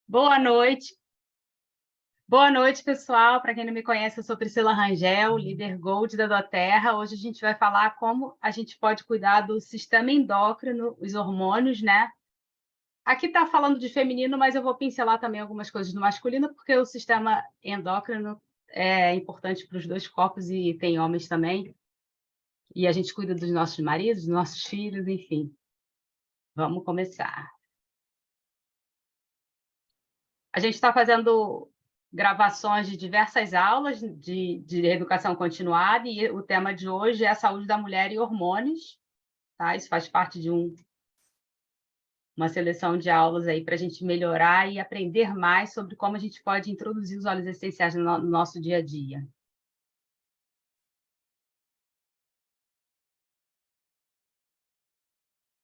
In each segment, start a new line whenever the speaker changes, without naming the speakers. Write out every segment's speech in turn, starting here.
Boa noite. Boa noite, pessoal. Para quem não me conhece, eu sou Priscila Rangel, líder Gold da Doterra. Hoje a gente vai falar como a gente pode cuidar do sistema endócrino, os hormônios, né? Aqui está falando de feminino, mas eu vou pincelar também algumas coisas do masculino, porque o sistema endócrino é importante para os dois corpos e tem homens também. E a gente cuida dos nossos maridos, dos nossos filhos, enfim. Vamos começar. A gente está fazendo gravações de diversas aulas de educação continuada e o tema de hoje é a saúde da mulher e hormônios, tá? Isso faz parte de uma seleção de aulas aí para a gente melhorar e aprender mais sobre como a gente pode introduzir os óleos essenciais no nosso dia a dia.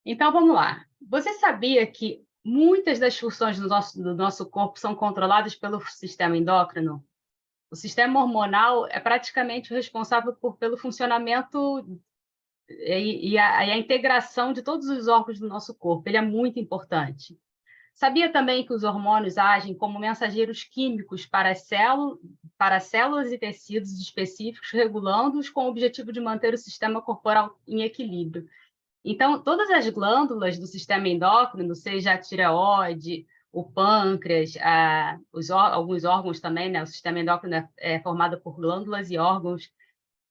Então, vamos lá. Você sabia que muitas das funções do nosso corpo são controladas pelo sistema endócrino? O sistema hormonal é praticamente o responsável pelo funcionamento e a integração de todos os órgãos do nosso corpo. Ele é muito importante. Sabia também que os hormônios agem como mensageiros químicos para células e tecidos específicos, regulando-os com o objetivo de manter o sistema corporal em equilíbrio. Então, todas as glândulas do sistema endócrino, seja a tireoide, o pâncreas, alguns órgãos também, né? O sistema endócrino é formado por glândulas e órgãos,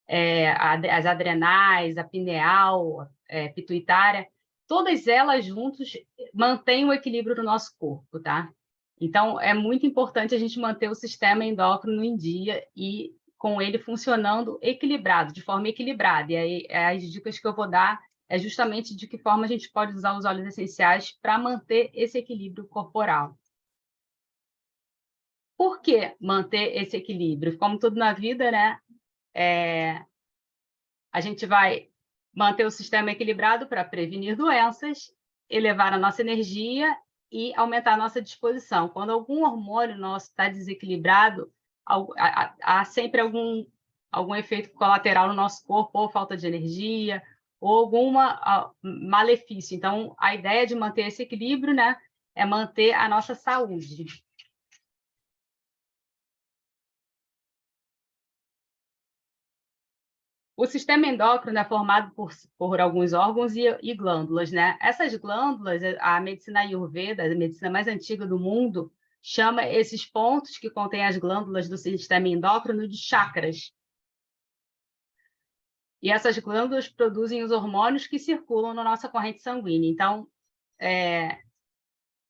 as adrenais, a pineal, pituitária, todas elas juntas mantêm o equilíbrio do nosso corpo, tá? Então, é muito importante a gente manter o sistema endócrino em dia e com ele funcionando equilibrado, de forma equilibrada. E aí, as dicas que eu vou dar é justamente de que forma a gente pode usar os óleos essenciais para manter esse equilíbrio corporal. Por que manter esse equilíbrio? Como tudo na vida, né? A gente vai manter o sistema equilibrado para prevenir doenças, elevar a nossa energia e aumentar a nossa disposição. Quando algum hormônio nosso está desequilibrado, há sempre algum efeito colateral no nosso corpo, ou falta de energia, ou alguma malefício. Então, a ideia de manter esse equilíbrio, né, é manter a nossa saúde. O sistema endócrino é formado por alguns órgãos e glândulas, né? Essas glândulas, a medicina Ayurveda, a medicina mais antiga do mundo, chama esses pontos que contêm as glândulas do sistema endócrino de chakras. E essas glândulas produzem os hormônios que circulam na nossa corrente sanguínea. Então,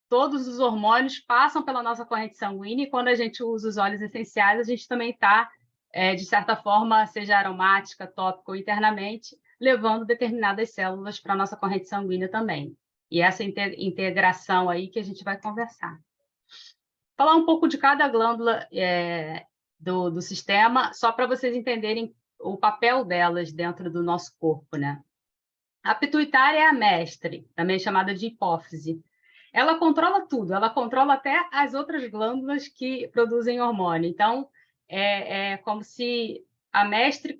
todos os hormônios passam pela nossa corrente sanguínea e quando a gente usa os óleos essenciais, a gente também está, de certa forma, seja aromática, tópica ou internamente, levando determinadas células para a nossa corrente sanguínea também. E essa integração aí que a gente vai conversar. Falar um pouco de cada glândula do sistema, só para vocês entenderem o papel delas dentro do nosso corpo, né? A pituitária é a mestre, também chamada de hipófise. Ela controla tudo, ela controla até as outras glândulas que produzem hormônio. Então, é como se a mestre...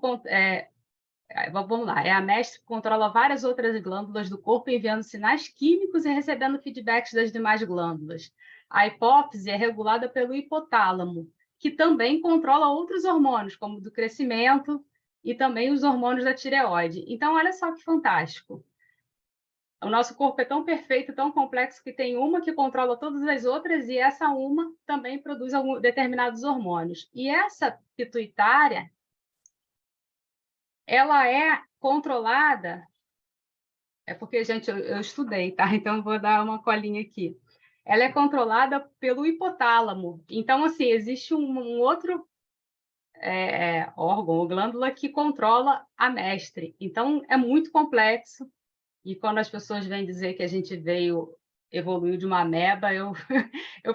vamos lá, a mestre que controla várias outras glândulas do corpo, enviando sinais químicos e recebendo feedbacks das demais glândulas. A hipófise é regulada pelo hipotálamo, que também controla outros hormônios, como o do crescimento e também os hormônios da tireoide. Então, olha só que fantástico. O nosso corpo é tão perfeito, tão complexo, que tem uma que controla todas as outras e essa uma também produz determinados hormônios. E essa pituitária, ela é controlada... É porque, gente, eu estudei, tá? Então, vou dar uma colinha aqui. Ela é controlada pelo hipotálamo. Então, assim, existe um outro órgão ou glândula que controla a mestre. Então, é muito complexo. E quando as pessoas vêm dizer que a gente evoluiu de uma ameba, eu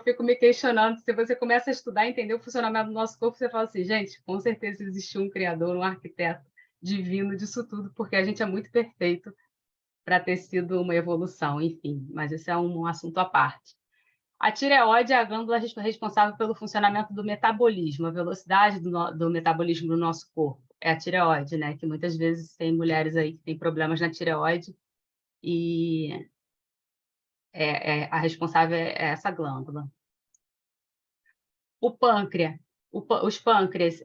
fico me questionando. Se você começa a estudar e entender o funcionamento do nosso corpo, você fala assim, gente, com certeza existiu um criador, um arquiteto divino disso tudo, porque a gente é muito perfeito para ter sido uma evolução, enfim, mas esse é um assunto à parte. A tireoide é a glândula responsável pelo funcionamento do metabolismo, a velocidade do metabolismo do nosso corpo. É a tireoide, né? Que muitas vezes tem mulheres aí que têm problemas na tireoide e a responsável é essa glândula. O pâncreas, os pâncreas,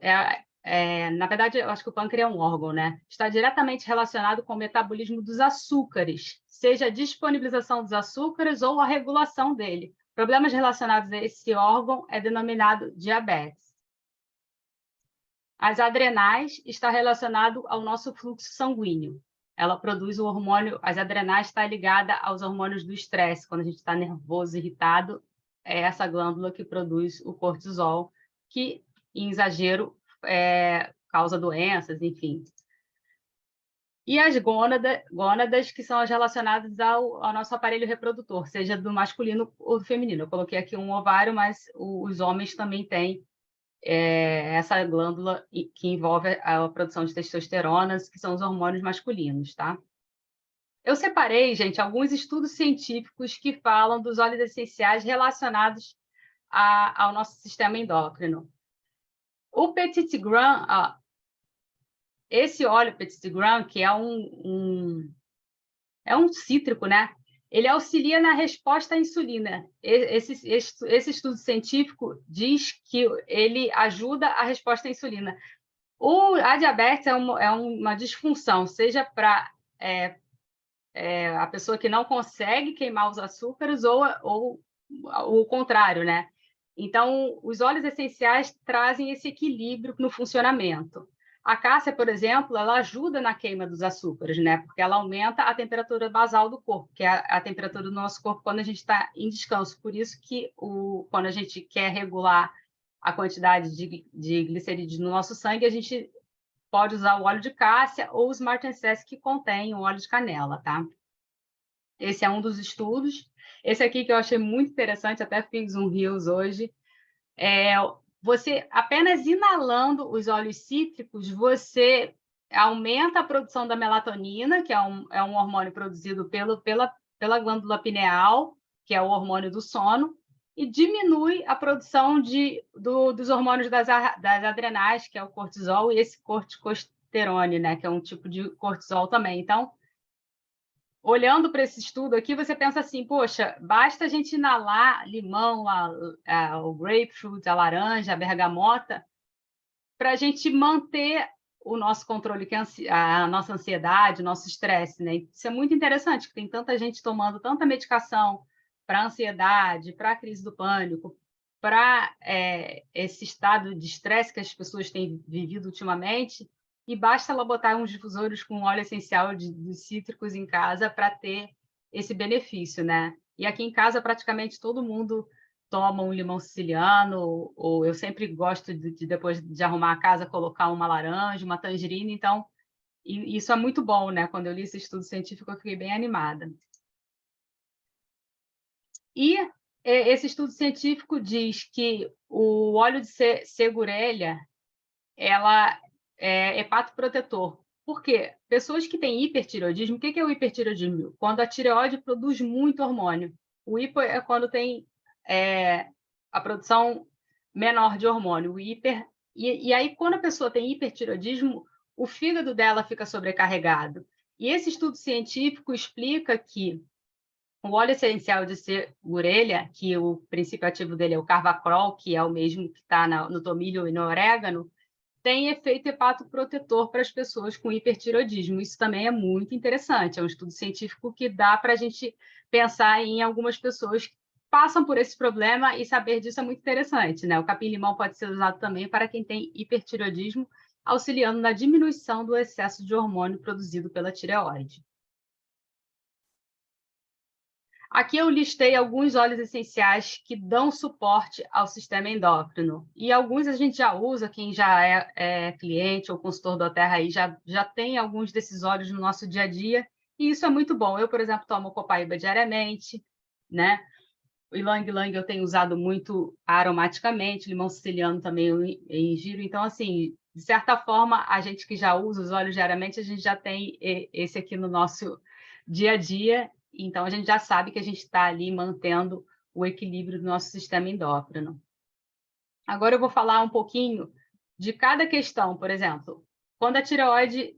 na verdade, eu acho que o pâncreas é um órgão, né? Está diretamente relacionado com o metabolismo dos açúcares, seja a disponibilização dos açúcares ou a regulação dele. Problemas relacionados a esse órgão é denominado diabetes. As adrenais está relacionado ao nosso fluxo sanguíneo. Ela produz o hormônio, as adrenais está ligada aos hormônios do estresse. Quando a gente está nervoso, irritado, é essa glândula que produz o cortisol, que em exagero causa doenças, enfim. E as gônadas, que são as relacionadas ao nosso aparelho reprodutor, seja do masculino ou do feminino. Eu coloquei aqui um ovário, mas os homens também têm essa glândula que envolve a produção de testosteronas, que são os hormônios masculinos, tá? Eu separei, gente, alguns estudos científicos que falam dos óleos essenciais relacionados ao nosso sistema endócrino. O Petit Grain, esse óleo Petit Grain, que é um cítrico, né? Ele auxilia na resposta à insulina. Esse estudo científico diz que ele ajuda a resposta à insulina. A diabetes é uma disfunção, seja para a pessoa que não consegue queimar os açúcares ou o contrário, né? Então, os óleos essenciais trazem esse equilíbrio no funcionamento. A cássia, por exemplo, ela ajuda na queima dos açúcares, né? Porque ela aumenta a temperatura basal do corpo, que é a temperatura do nosso corpo quando a gente está em descanso. Por isso que quando a gente quer regular a quantidade de glicerídeos no nosso sangue, a gente pode usar o óleo de cássia ou os Martensese que contém o óleo de canela, tá? Esse é um dos estudos. Esse aqui que eu achei muito interessante, até fiz um Reels hoje. Você, apenas inalando os óleos cítricos, você aumenta a produção da melatonina, que é um hormônio produzido pela glândula pineal, que é o hormônio do sono, e diminui a produção dos hormônios das adrenais, que é o cortisol, e esse corticosterone, né, que é um tipo de cortisol também. Então, olhando para esse estudo aqui, você pensa assim, poxa, basta a gente inalar limão, o grapefruit, a laranja, a bergamota, para a gente manter o nosso controle, a nossa ansiedade, o nosso estresse, né? Isso é muito interessante, que tem tanta gente tomando tanta medicação para ansiedade, para a crise do pânico, para esse estado de estresse que as pessoas têm vivido ultimamente, e basta ela botar uns difusores com óleo essencial de cítricos em casa para ter esse benefício, né? E aqui em casa, praticamente todo mundo toma um limão siciliano, ou eu sempre gosto depois de arrumar a casa, colocar uma laranja, uma tangerina, então isso é muito bom, né? Quando eu li esse estudo científico, eu fiquei bem animada. E esse estudo científico diz que o óleo de segurelha, ela é hepatoprotetor. Por quê? Pessoas que têm hipertireoidismo, o que é o hipertireoidismo? Quando a tireoide produz muito hormônio. O hipo é quando tem a produção menor de hormônio. O hiper, e aí, quando a pessoa tem hipertireoidismo, o fígado dela fica sobrecarregado. E esse estudo científico explica que o óleo essencial de segurelha, que o princípio ativo dele é o carvacrol, que é o mesmo que está no tomilho e no orégano, tem efeito hepatoprotetor para as pessoas com hipertireoidismo. Isso também é muito interessante. É um estudo científico que dá para a gente pensar em algumas pessoas que passam por esse problema, e saber disso é muito interessante, né? O capim-limão pode ser usado também para quem tem hipertireoidismo, auxiliando na diminuição do excesso de hormônio produzido pela tireoide. Aqui eu listei alguns óleos essenciais que dão suporte ao sistema endócrino. E alguns a gente já usa, quem já é cliente ou consultor da Terra aí já tem alguns desses óleos no nosso dia a dia, e isso é muito bom. Eu, por exemplo, tomo copaíba diariamente, né? O ylang-ylang eu tenho usado muito aromaticamente, limão siciliano também eu ingiro. Então, assim, de certa forma, a gente que já usa os óleos diariamente, a gente já tem esse aqui no nosso dia a dia. Então, a gente já sabe que a gente está ali mantendo o equilíbrio do nosso sistema endócrino. Agora eu vou falar um pouquinho de cada questão. Por exemplo, quando a tireoide,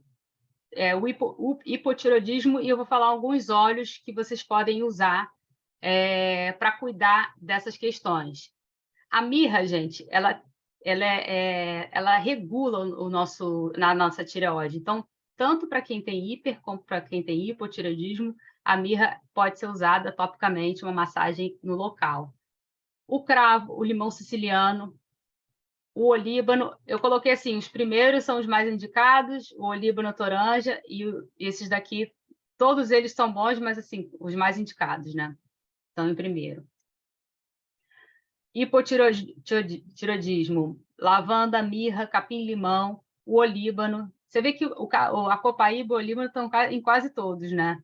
o hipotireoidismo, e eu vou falar alguns óleos que vocês podem usar para cuidar dessas questões. A mirra, gente, ela regula na nossa tireoide. Então, tanto para quem tem hiper como para quem tem hipotireoidismo, a mirra pode ser usada topicamente, uma massagem no local. O cravo, o limão siciliano, o olíbano, eu coloquei assim, os primeiros são os mais indicados, o olíbano, a toranja, e esses daqui, todos eles são bons, mas assim, os mais indicados, né? Estão em primeiro. Hipotireoidismo, lavanda, mirra, capim-limão, o olíbano. Você vê que a copaíba e o olíbano estão em quase todos, né?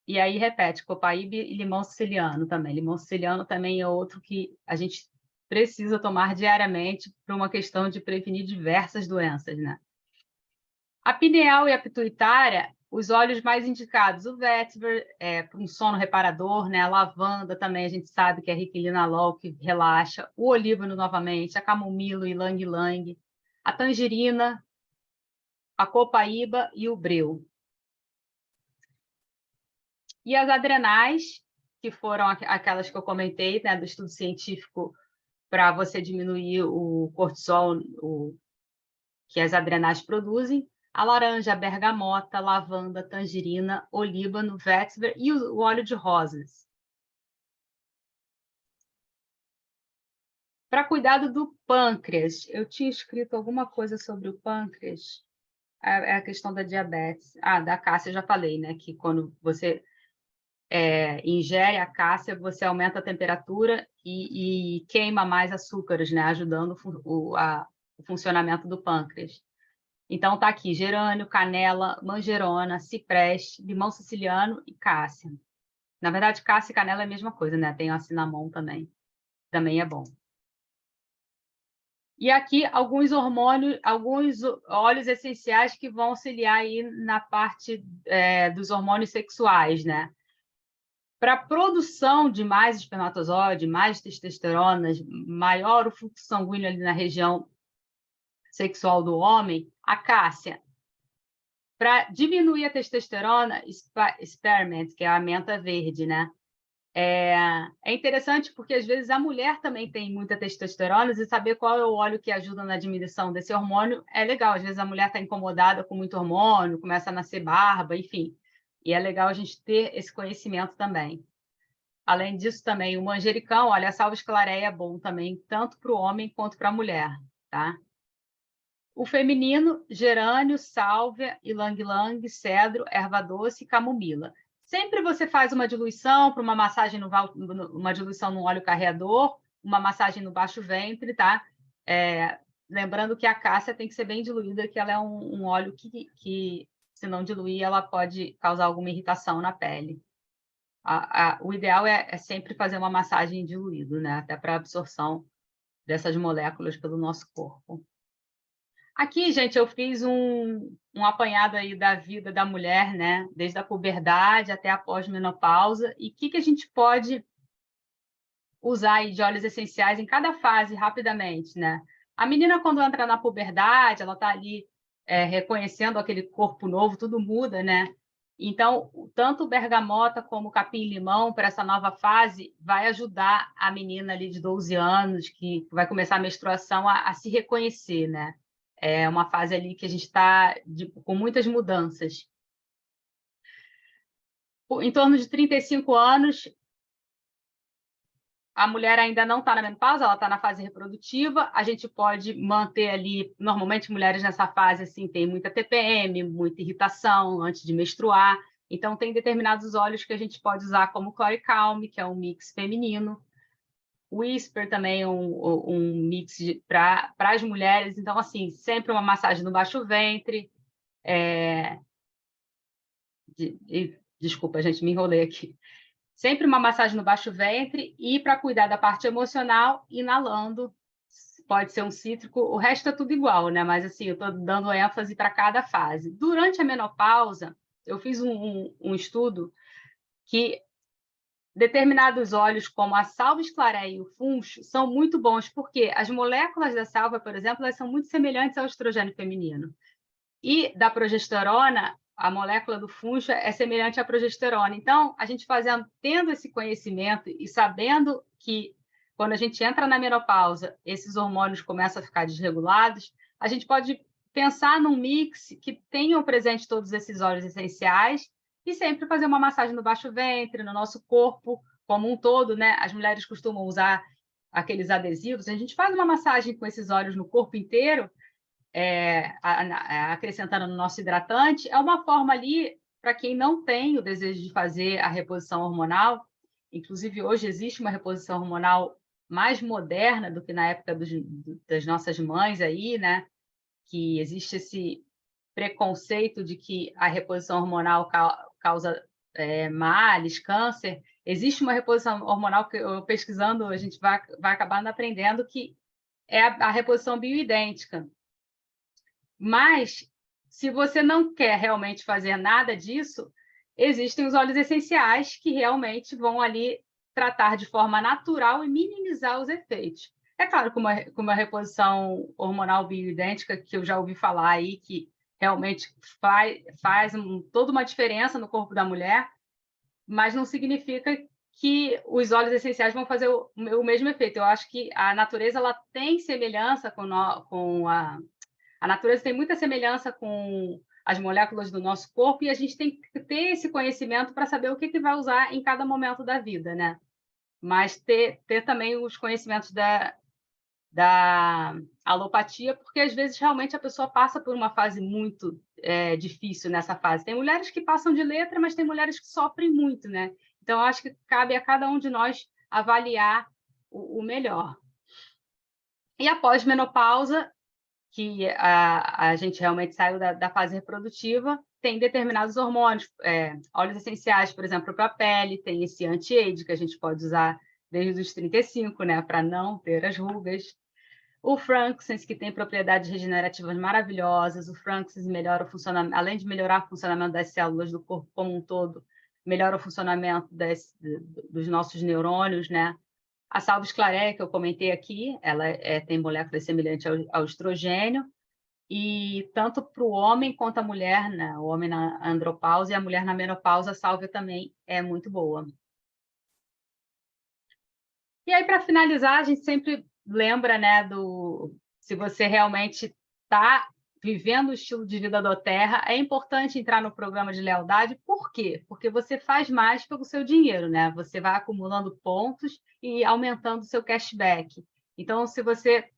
E aí repete, copaíba e limão siciliano também. Limão siciliano também é outro que a gente precisa tomar diariamente por uma questão de prevenir diversas doenças, né? A pineal e a pituitária, os óleos mais indicados, o vetiver, para um sono reparador, né? A lavanda também, a gente sabe que é rica em linalol, que relaxa. O olíbano, novamente, a camomila, o ilang-ilang, a tangerina, a copaíba e o breu. E as adrenais, que foram aquelas que eu comentei, né, do estudo científico para você diminuir o cortisol que as adrenais produzem, a laranja, a bergamota, lavanda, tangerina, olíbano, vetiver e o óleo de rosas. Para cuidado do pâncreas, eu tinha escrito alguma coisa sobre o pâncreas, é a questão da diabetes. Da cássia eu já falei, né, que quando você ingere a cássia, você aumenta a temperatura e queima mais açúcares, né, ajudando o funcionamento do pâncreas. Então, tá aqui, gerânio, canela, manjerona, cipreste, limão siciliano e cássia. Na verdade, cássia e canela é a mesma coisa, né? Tem a cinnamon também. Também é bom. E aqui, alguns hormônios, alguns óleos essenciais que vão auxiliar aí na parte dos hormônios sexuais, né? Para a produção de mais espermatozoide, mais testosterona, maior o fluxo sanguíneo ali na região sexual do homem, a cássia. Para diminuir a testosterona, spearmint, que é a menta verde, né? É interessante porque, às vezes, a mulher também tem muita testosterona e saber qual é o óleo que ajuda na diminuição desse hormônio é legal. Às vezes, a mulher está incomodada com muito hormônio, começa a nascer barba, enfim. E é legal a gente ter esse conhecimento também. Além disso, também, o manjericão, olha, a salvia-esclareia é bom também, tanto para o homem quanto para a mulher, tá? O feminino, gerânio, sálvia, ilang-ilang, cedro, erva doce e camomila. Sempre você faz uma diluição para uma massagem uma diluição no óleo carreador, uma massagem no baixo ventre, tá? Lembrando que a cássia tem que ser bem diluída, que ela é um óleo que, se não diluir, ela pode causar alguma irritação na pele. O ideal é sempre fazer uma massagem diluída, né? Até para a absorção dessas moléculas pelo nosso corpo. Aqui, gente, eu fiz um apanhado aí da vida da mulher, né? Desde a puberdade até a pós-menopausa. E o que a gente pode usar aí de óleos essenciais em cada fase, rapidamente, né? A menina, quando entra na puberdade, ela está ali reconhecendo aquele corpo novo, tudo muda, né? Então, tanto o bergamota como o capim-limão, para essa nova fase, vai ajudar a menina ali de 12 anos, que vai começar a menstruação, a se reconhecer, né? É uma fase ali que a gente está com muitas mudanças. Em torno de 35 anos, a mulher ainda não está na menopausa, ela está na fase reprodutiva, a gente pode manter ali, normalmente mulheres nessa fase assim, tem muita TPM, muita irritação antes de menstruar, então tem determinados óleos que a gente pode usar como Chloricalme, que é um mix feminino, o Whisper também é um mix para as mulheres. Então, assim, sempre uma massagem no baixo ventre. Desculpa, gente, me enrolei aqui. Sempre uma massagem no baixo ventre e para cuidar da parte emocional, inalando. Pode ser um cítrico, o resto é tudo igual, né? Mas, assim, eu estou dando ênfase para cada fase. Durante a menopausa, eu fiz um estudo que determinados óleos, como a salvia-esclareia e o funcho, são muito bons, porque as moléculas da salvia, por exemplo, elas são muito semelhantes ao estrogênio feminino. E da progesterona, a molécula do funcho é semelhante à progesterona. Então, a gente tendo esse conhecimento e sabendo que quando a gente entra na menopausa, esses hormônios começam a ficar desregulados, a gente pode pensar num mix que tenham presente todos esses óleos essenciais e sempre fazer uma massagem no baixo ventre, no nosso corpo como um todo, né? As mulheres costumam usar aqueles adesivos, a gente faz uma massagem com esses óleos no corpo inteiro, acrescentando no nosso hidratante, é uma forma ali, para quem não tem o desejo de fazer a reposição hormonal, inclusive hoje existe uma reposição hormonal mais moderna do que na época das nossas mães aí, né? Que existe esse preconceito de que a reposição hormonal causa males, câncer. Existe uma reposição hormonal que eu pesquisando, a gente vai acabar aprendendo que é a reposição bioidêntica. Mas, se você não quer realmente fazer nada disso, existem os óleos essenciais que realmente vão ali tratar de forma natural e minimizar os efeitos. É claro que uma reposição hormonal bioidêntica, que eu já ouvi falar aí, que realmente faz toda uma diferença no corpo da mulher, mas não significa que os óleos essenciais vão fazer o mesmo efeito. Eu acho que a natureza ela tem semelhança com a natureza tem muita semelhança com as moléculas do nosso corpo e a gente tem que ter esse conhecimento para saber o que vai usar em cada momento da vida, né? Mas ter também os conhecimentos da alopatia, porque às vezes realmente a pessoa passa por uma fase muito difícil nessa fase. Tem mulheres que passam de letra, mas tem mulheres que sofrem muito, né? Então, eu acho que cabe a cada um de nós avaliar o melhor. E após menopausa, que a gente realmente saiu da fase reprodutiva, tem determinados hormônios, óleos essenciais, por exemplo, para a pele, tem esse anti-age que a gente pode usar desde os 35, né, para não ter as rugas. O frankincense, que tem propriedades regenerativas maravilhosas, o frankincense melhora o funcionamento, além de melhorar o funcionamento das células do corpo como um todo, melhora o funcionamento dos nossos neurônios, né? A salve-esclaré, que eu comentei aqui, ela tem moléculas semelhantes ao estrogênio, e tanto para o homem quanto a mulher, né? O homem na andropausa e a mulher na menopausa, a sálvia também é muito boa. E aí, para finalizar, a gente sempre lembra, né, se você realmente está vivendo o estilo de vida do Terra, é importante entrar no programa de lealdade. Por quê? Porque você faz mais pelo seu dinheiro, né? Você vai acumulando pontos e aumentando o seu cashback. Então, se você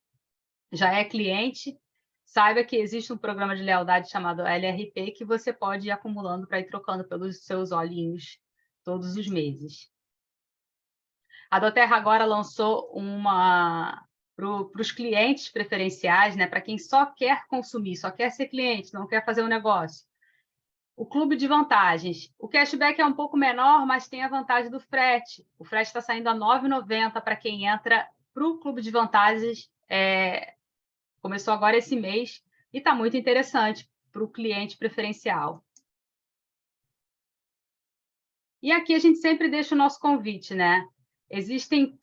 já é cliente, saiba que existe um programa de lealdade chamado LRP que você pode ir acumulando para ir trocando pelos seus olhinhos todos os meses. A doTERRA agora lançou uma para os clientes preferenciais, né? Para quem só quer consumir, só quer ser cliente, não quer fazer um negócio. O clube de vantagens. O cashback é um pouco menor, mas tem a vantagem do frete. O frete está saindo a R$ 9,90 para quem entra para o clube de vantagens. Começou agora esse mês e está muito interessante para o cliente preferencial. E aqui a gente sempre deixa o nosso convite, né? Existem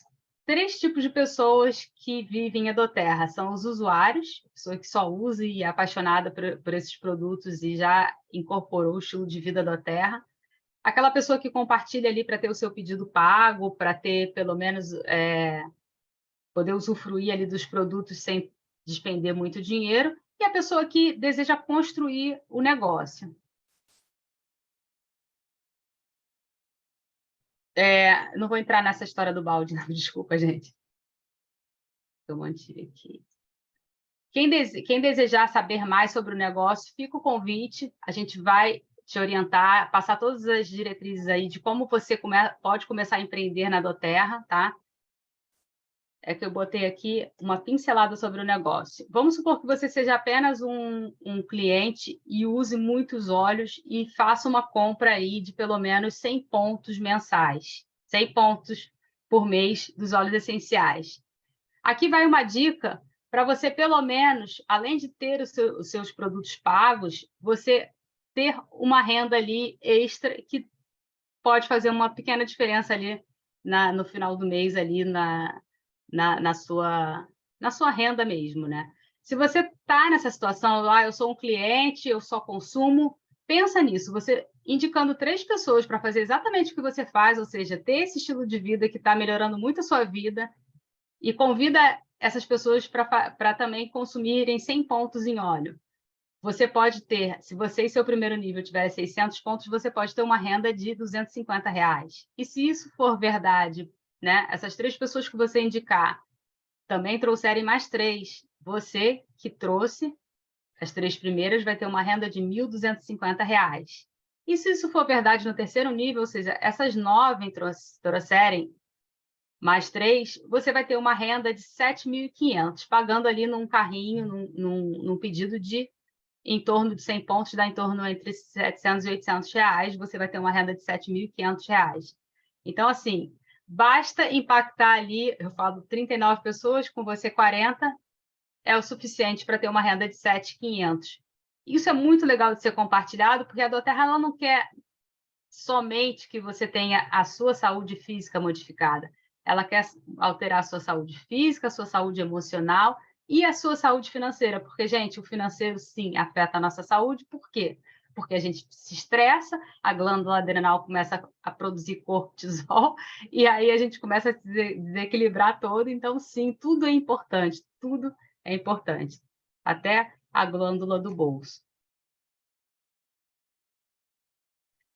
3 tipos de pessoas que vivem a doTERRA. São os usuários, pessoa que só usa e é apaixonada por esses produtos e já incorporou o estilo de vida doTERRA. Aquela pessoa que compartilha ali para ter o seu pedido pago, para ter, pelo menos, poder usufruir ali dos produtos sem despender muito dinheiro. E a pessoa que deseja construir o negócio. Não vou entrar nessa história do balde, não, desculpa, gente. Eu mantive aqui. Quem desejar saber mais sobre o negócio, fica o convite. A gente vai te orientar, passar todas as diretrizes aí de como você pode começar a empreender na doTERRA, tá? É que eu botei aqui uma pincelada sobre o negócio. Vamos supor que você seja apenas um cliente e use muitos óleos e faça uma compra aí de pelo menos 100 pontos mensais, 100 pontos por mês dos óleos essenciais. Aqui vai uma dica para você, pelo menos, além de ter os seus produtos pagos, você ter uma renda ali extra que pode fazer uma pequena diferença ali no final do mês, ali na sua renda mesmo, né? Se você está nessa situação, eu sou um cliente, eu só consumo, pensa nisso, você indicando 3 pessoas para fazer exatamente o que você faz, ou seja, ter esse estilo de vida que está melhorando muito a sua vida, E convida essas pessoas para também consumirem 100 pontos em óleo. Você pode ter, se você e seu primeiro nível tiver 600 pontos, você pode ter uma renda de R$ 250. E se isso for verdade, né, essas 3 pessoas que você indicar também trouxerem mais 3, você que trouxe as 3 primeiras vai ter uma renda de R$ 1.250. E se isso for verdade no terceiro nível, ou seja, essas 9 trouxerem mais 3, você vai ter uma renda de 7.500, pagando ali num carrinho, num pedido de em torno de 100 pontos, dá em torno entre R$ 700 e R$ 800, você vai ter uma renda de R$ 7.500. Então, assim, basta impactar ali, eu falo 39 pessoas, com você 40, é o suficiente para ter uma renda de 7.500. Isso é muito legal de ser compartilhado, porque a doTERRA ela não quer somente que você tenha a sua saúde física modificada. Ela quer alterar a sua saúde física, a sua saúde emocional e a sua saúde financeira, porque, gente, o financeiro, sim, afeta a nossa saúde. Por quê? Porque a gente se estressa, a glândula adrenal começa a produzir cortisol, e aí a gente começa a se desequilibrar todo. Então, sim, tudo é importante, até a glândula do bolso.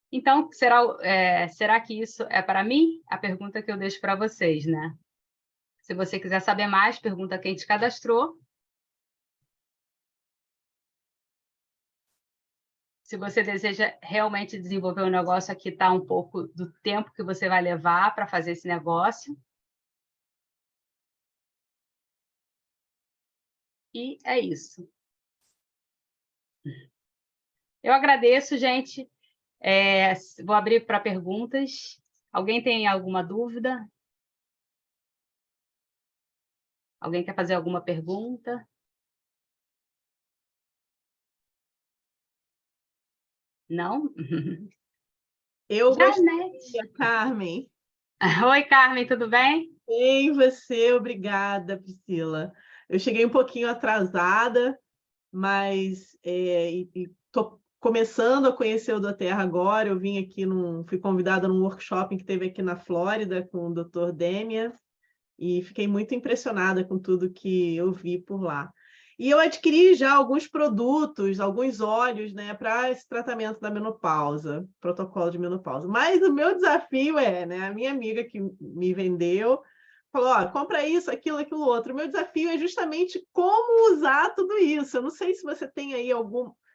Então, será que isso é para mim? A pergunta que eu deixo para vocês, né? Se você quiser saber mais, pergunta quem te cadastrou. Se você deseja realmente desenvolver um negócio, aqui está um pouco do tempo que você vai levar para fazer esse negócio. E é isso. Eu agradeço, gente. Vou abrir para perguntas. Alguém tem alguma dúvida? Alguém quer fazer alguma pergunta? Não?
Eu
Janete.
gostaria, Carmen.
Oi, Carmen, tudo bem?
Bem, você, obrigada, Priscila. Eu cheguei um pouquinho atrasada, mas estou começando a conhecer o doTERRA agora. Eu vim aqui, fui convidada num workshop que teve aqui na Flórida com o Dr. Demian e fiquei muito impressionada com tudo que eu vi por lá. E eu adquiri já alguns produtos, alguns óleos, né, para esse tratamento da menopausa, protocolo de menopausa. Mas o meu desafio né, a minha amiga que me vendeu falou, ó, compra isso, aquilo, aquilo outro. O meu desafio é justamente como usar tudo isso. Eu não sei se você tem aí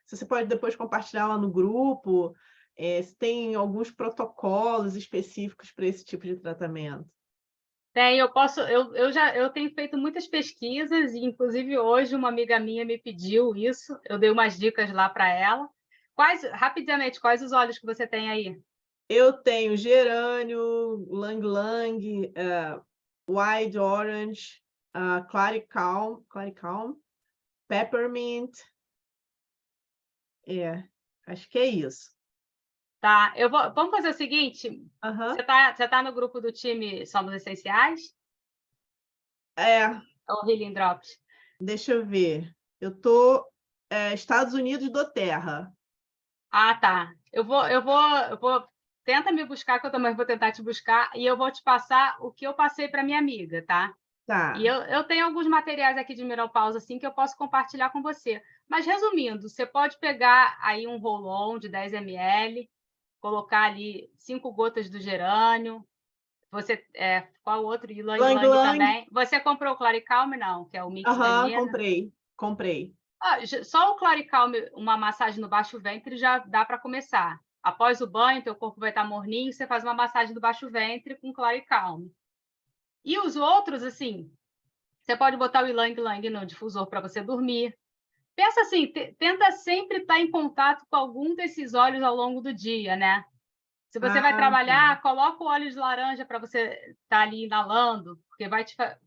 se você pode depois compartilhar lá no grupo, se tem alguns protocolos específicos para esse tipo de tratamento.
Eu tenho feito muitas pesquisas, e inclusive hoje uma amiga minha me pediu isso, eu dei umas dicas lá para ela. Rapidamente, quais os óleos que você tem aí?
Eu tenho gerânio, lang lang, wild orange, claricalm, peppermint. Acho que é isso.
Tá, vamos fazer o seguinte,
Uhum.
você tá no grupo do time Somos Essenciais? Ou Healing Drops?
Deixa eu ver. Eu tô Estados Unidos doTERRA.
Ah, tá. Tenta me buscar, que eu também vou tentar te buscar, e eu vou te passar o que eu passei para minha amiga, tá?
Tá.
E eu tenho alguns materiais aqui de menopausa assim que eu posso compartilhar com você. Mas resumindo, você pode pegar aí um roll-on de 10 ml, colocar ali 5 gotas do gerânio. Qual outro? Ylang
Lang
Ylang
lang.
também. Você comprou o Claricalm? Não, que é o mix da
Aham,
Nina.
comprei.
Só o Claricalm, uma massagem no baixo ventre já dá para começar. Após o banho, teu corpo vai estar morninho, você faz uma massagem do baixo ventre com Claricalm. E os outros, assim, você pode botar o Ylang Ylang no difusor para você dormir. Pensa assim, tenta sempre estar em contato com algum desses óleos ao longo do dia, né? Se você vai
Ah,
trabalhar, coloca o óleo de laranja para você estar ali inalando, porque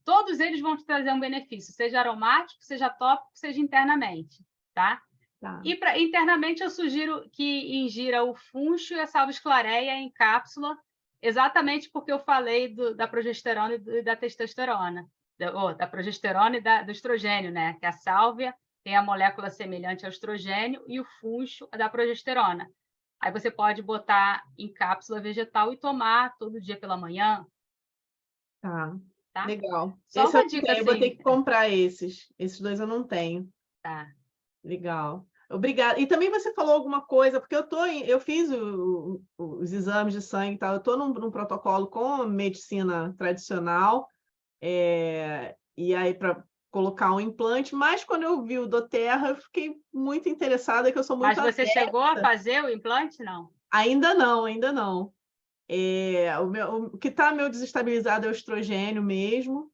todos eles vão te trazer um benefício, seja aromático, seja tópico, seja internamente, tá?
tá.
E internamente eu sugiro que ingira o funcho e a salvia-esclareia em cápsula, exatamente porque eu falei da progesterona e da testosterona, da progesterona e do estrogênio, né? Que a sálvia tem a molécula semelhante ao estrogênio e o funcho é da progesterona. Aí você pode botar em cápsula vegetal e tomar todo dia pela manhã.
Tá.
tá?
Legal.
Só
Esse
uma
eu não
dica,
tenho, eu vou ter
assim.
que comprar esses. Esses dois eu não tenho.
Tá.
Legal. Obrigada. E também você falou alguma coisa, porque eu fiz os exames de sangue e tal, eu estou num protocolo com medicina tradicional, e aí para colocar um implante, mas quando eu vi o doTERRA, eu fiquei muito interessada, que eu sou
Mas
muito
você chegou a fazer o implante? Não.
Ainda não, ainda não. O que está meio desestabilizado é o estrogênio mesmo.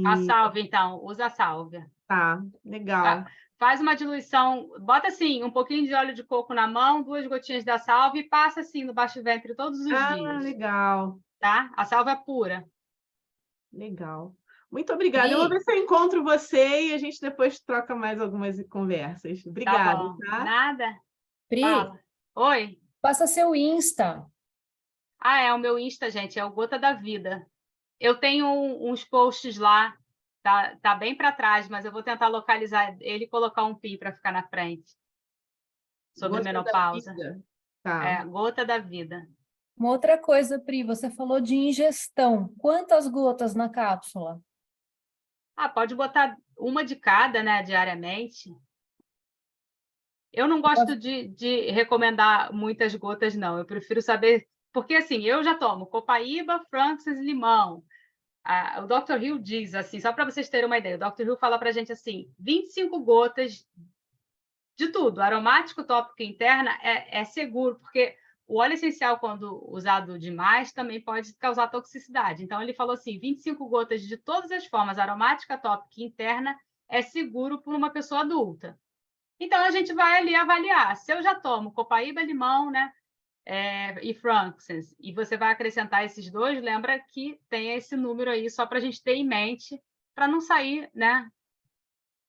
A
E
sálvia, então. Usa a sálvia.
tá, legal.
Faz uma diluição, bota assim, um pouquinho de óleo de coco na mão, 2 gotinhas da sálvia e passa assim no baixo ventre todos os
Ah,
dias,
legal,
tá? A sálvia é pura.
legal. Muito obrigada. Eu vou ver
Pri,
se eu encontro você e a gente depois troca mais algumas conversas.
Tá
Obrigada,
bom.
tá?
Nada?
Pri,
Fala. Oi?
passa seu Insta.
Ah, é o meu Insta, gente, é o Gota da Vida. Eu tenho uns posts lá, tá bem para trás, mas eu vou tentar localizar ele e colocar um pi para ficar na frente, sobre
Gota da
menopausa.
vida. Tá.
É, Gota da Vida.
Uma outra coisa, Pri, você falou de ingestão. Quantas gotas na cápsula?
Ah, pode botar uma de cada, né, diariamente. Eu não gosto de recomendar muitas gotas, não. Eu prefiro saber... Porque, assim, eu já tomo Copaíba, Francis e limão. O Dr. Hill diz, assim, só para vocês terem uma ideia, o Dr. Hill fala para a gente, assim, 25 gotas de tudo. Aromático, tópico e interna é seguro, porque o óleo essencial, quando usado demais, também pode causar toxicidade. Então, ele falou assim, 25 gotas de todas as formas, aromática, tópica e interna, é seguro por uma pessoa adulta. Então, a gente vai ali avaliar. Se eu já tomo Copaíba, limão, né, e Frankincense, e você vai acrescentar esses dois, lembra que tem esse número aí, só para a gente ter em mente, para não sair, né,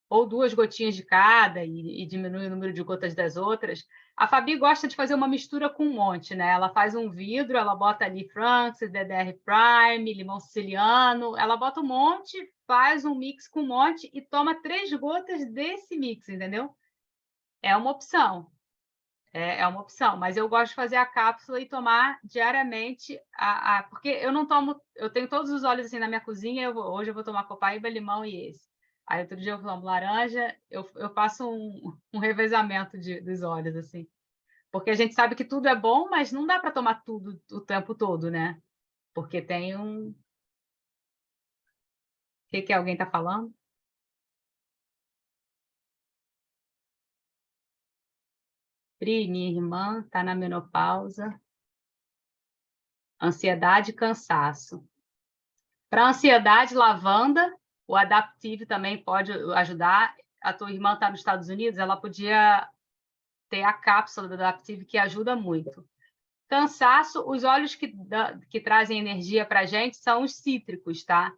ou 2 gotinhas de cada e diminuir o número de gotas das outras. A Fabi gosta de fazer uma mistura com um monte, né? Ela faz um vidro, ela bota ali Frankincense, DDR Prime, limão siciliano, ela bota um monte, faz um mix com um monte e toma 3 gotas desse mix, entendeu? É uma opção. É uma opção, mas eu gosto de fazer a cápsula e tomar diariamente, porque eu não tomo, eu tenho todos os óleos assim na minha cozinha, hoje eu vou tomar copaíba, limão e esse. Aí outro dia eu tomo laranja, eu faço um revezamento dos óleos, assim. Porque a gente sabe que tudo é bom, mas não dá para tomar tudo o tempo todo, né? Porque tem um... O que alguém está falando? Pri, minha irmã está na menopausa. Ansiedade e cansaço. Para ansiedade, lavanda, o Adaptive também pode ajudar. A tua irmã está nos Estados Unidos, ela podia ter a cápsula do Adaptive, que ajuda muito. Cansaço, os óleos que trazem energia para a gente são os cítricos, tá?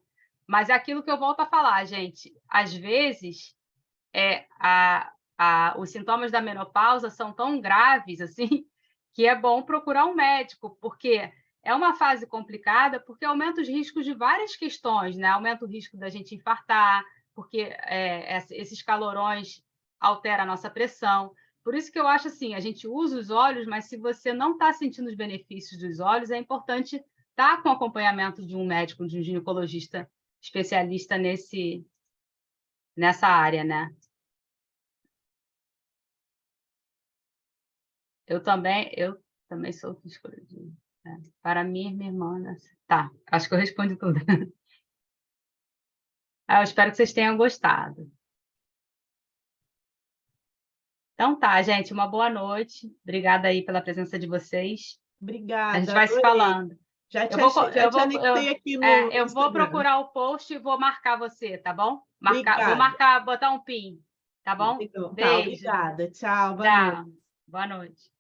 Mas é aquilo que eu volto a falar, gente. Às vezes, os sintomas da menopausa são tão graves assim que é bom procurar um médico, porque é uma fase complicada, porque aumenta os riscos de várias questões, né? Aumenta o risco da gente infartar, porque esses calorões alteram a nossa pressão. Por isso que eu acho assim, a gente usa os óleos, mas se você não está sentindo os benefícios dos óleos, é importante estar com acompanhamento de um médico, de um ginecologista especialista nessa área, né? Eu também sou psicologia. Para mim, minha irmã... Né? Tá, acho que eu respondi tudo. Eu espero que vocês tenham gostado. Então tá, gente, uma boa noite. Obrigada aí pela presença de vocês. A gente
Obrigada,
vai se
adorei.
falando.
Já te anexei aqui no
Eu vou
Instagram.
procurar o post e vou marcar você, tá bom? Vou
Obrigada.
botar um pin, tá bom?
Então, tá,
Beijo.
obrigada. Tchau, boa noite.
Tchau. Boa noite.